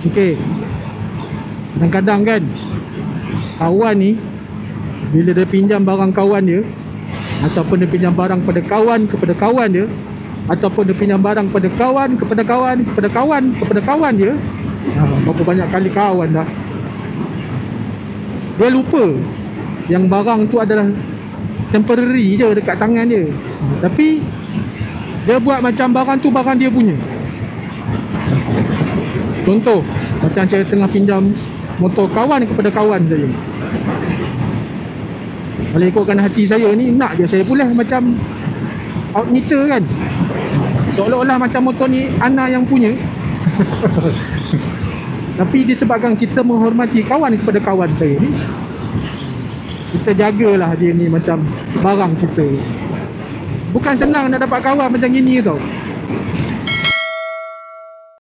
Okey. Kadang-kadang kan kawan ni bila dia pinjam barang kawan dia, ataupun dia pinjam barang pada kawan kepada kawan dia, ataupun dia pinjam barang pada kawan kepada kawan kepada kawan kepada kawan dia, berapa banyak kali kawan dah, dia lupa yang barang tu adalah temporary je dekat tangan dia. Tapi dia buat macam barang tu barang dia punya. Contoh, macam saya tengah pinjam motor kawan kepada kawan saya. Kalau ikutkan hati saya ni, nak je saya pulih macam out meter kan, seolah-olah macam motor ni Ana yang punya. Tapi disebabkan kita menghormati kawan kepada kawan saya ni, kita jagalah dia ni macam barang kita. Bukan senang nak dapat kawan macam gini tau.